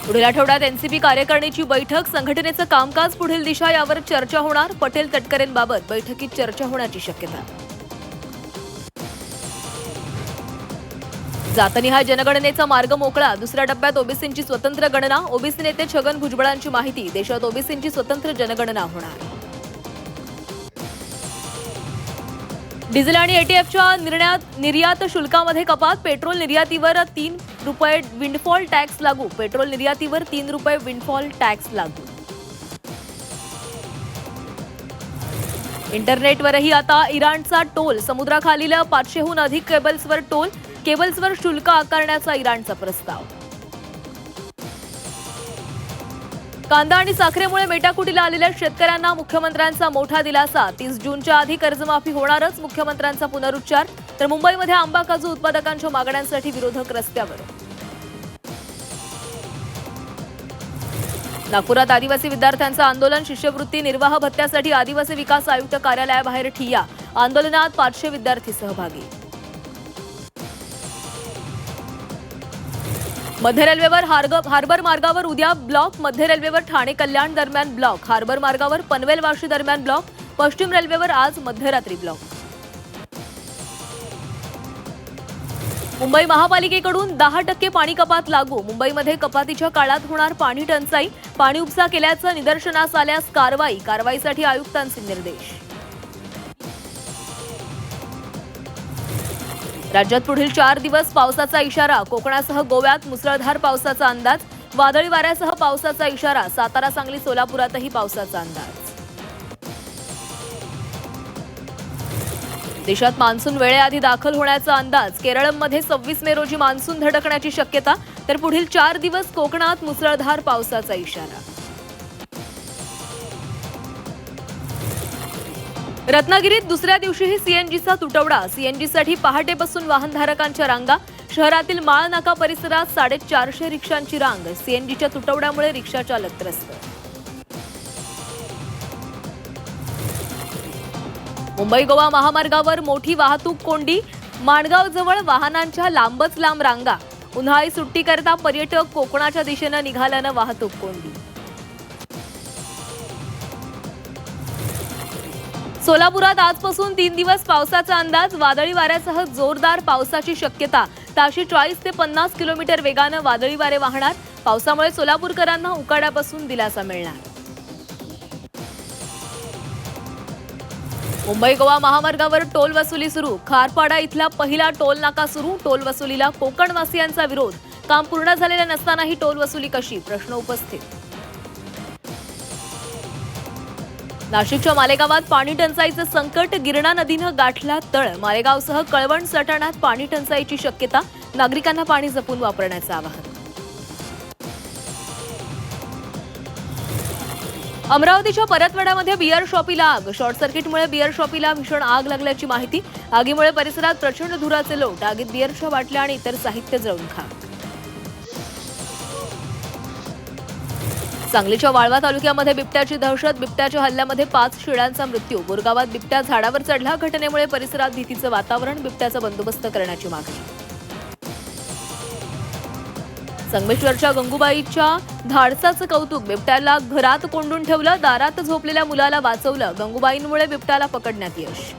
पुढील आठवड्यात एनसीपी कार्यकारिणीची बैठक, संघटनेचं कामकाज, पुढील दिशा यावर चर्चा होणार. पटेल तटकरेंबाबत बैठकीत चर्चा होण्याची शक्यता. जातनिहाय जनगणनेचा मार्ग मोकळा, दुसऱ्या टप्प्यात ओबीसींची स्वतंत्र गणना. ओबीसी नेते छगन भुजबळांची माहिती, देशात ओबीसींची स्वतंत्र जनगणना होणार. डिझेल आणि एटीएफच्या निर्यात शुल्कामध्ये कपात, पेट्रोल निर्यातीवर ₹3 विंडफॉल टॅक्स लागू. पेट्रोल निर्यातीवर ₹3 विंडफॉल टॅक्स लागू. इंटरनेटवरही आता इराणचा टोल, समुद्राखालील 500हून अधिक केबल्सवर टोल, केबल्सवर शुल्क आकारण्याचा इराणचा प्रस्ताव. कांदा आणि साखरेमुळे मेटाकुटीला आलेल्या शेतकऱ्यांना मुख्यमंत्र्यांचा मोठा दिलासा. 30 जूनच्या आधी कर्जमाफी होणारच, मुख्यमंत्र्यांचा पुनरुच्चार. तर मुंबईमध्ये आंबा काजू उत्पादकांच्या मागण्यांसाठी विरोधक रस्त्यावर. नागपुरात आदिवासी विद्यार्थ्यांचं आंदोलन, शिष्यवृत्ती निर्वाह भत्त्यासाठी आदिवासी विकास आयुक्त कार्यालयाबाहेर ठिय्या. आंदोलनात 500 विद्यार्थी सहभागी. मध्य रेल्वेवर हार्बर मार्गावर उद्या ब्लॉक. मध्य रेल्वेवर ठाणे कल्याण दरम्यान ब्लॉक, हार्बर मार्गावर पनवेल वाशी दरम्यान ब्लॉक. पश्चिम रेल्वेवर आज मध्यरात्री ब्लॉक. मुंबई महापालिकेकडून 10% पाणी कपात लागू. मुंबईमध्ये कपातीच्या काळात होणार पाणी टंचाई, पाणी उपसा केल्याचं निदर्शनास आल्यास कारवाईसाठी आयुक्तांचे निर्देश. राज्यात पुढील 4 दिवस पावसाचा इशारा, कोकणासह गोव्यात मुसळधार पावसाचा अंदाज. वादळी वाऱ्यासह पावसाचा इशारा, सातारा, सांगली, सोलापुरातही पावसाचा अंदाज. देशात मान्सून वेळेआधी दाखल होण्याचा अंदाज. केरळमध्ये 26 मे रोजी मान्सून धडकण्याची शक्यता. तर पुढील 4 दिवस कोकणात मुसळधार पावसाचा इशारा. रत्नागिरीत दुसऱ्या दिवशीही सीएनजीचा तुटवडा. सीएनजीसाठी पहाटेपासून वाहनधारकांच्या रांगा. शहरातील माळ नाका परिसरात 450 रिक्षांची रांग. सीएनजीच्या तुटवड्यामुळे रिक्षाचालक त्रस्त. मुंबई गोवा महामार्गावर मोठी वाहतूक कोंडी. माणगावजवळ वाहनांच्या लांबच लांब रांगा. उन्हाळी सुट्टीकरता पर्यटक कोकणाच्या दिशेनं निघाल्यानं वाहतूक कोंडी. सोलापुरात आजपासून 3 दिवस पावसाचा अंदाज. वादळी वाऱ्यासह जोरदार पावसाची शक्यता. ताशी 40 ते 50 किलोमीटर वेगानं वादळी वारे वाहणार. पावसामुळे सोलापूरकरांना उकाड्यापासून दिलासा मिळणार. मुंबई गोवा महामार्गावर टोल वसुली सुरू. खारपाडा इथला पहिला टोल नाका सुरू. टोल वसुलीला कोकणवासियांचा विरोध. काम पूर्ण झालेले नसतानाही टोल वसुली कशी, प्रश्न उपस्थित. नाशिकच्या मालेगावात पाणी टंचाईचं संकट. गिरणा नदीनं गाठला तळ. मालेगावसह कळवण सटाण्यात पाणी टंचाईची शक्यता. नागरिकांना पाणी जपून वापरण्याचं आवाहन. अमरावतीच्या परतवाड्यामध्ये बियर शॉपीला आग. शॉर्ट सर्किटमुळे बियर शॉपीला भीषण आग लागल्याची माहिती. आगीमुळे परिसरात प्रचंड धुराचे लोट. आगीत बियरच्या बाटल्या आणि इतर साहित्य जळून खाक. सांगलीच्या वाळवा तालुक्यामध्ये बिबट्याची दहशत. बिबट्याच्या हल्ल्यामध्ये 5 शेळ्यांचा मृत्यू. बोरगावात बिबट्या झाडावर चढला. घटनेमुळे परिसरात भीतीचं वातावरण. बिबट्याचा बंदोबस्त करण्याची मागणी. संगमेश्वरच्या गंगूबाईच्या धाडसाचं कौतुक. बिबट्याला घरात कोंडून ठेवलं. दारात झोपलेल्या मुलाला वाचवलं. गंगूबाईंमुळे बिबट्याला पकडण्यात यश.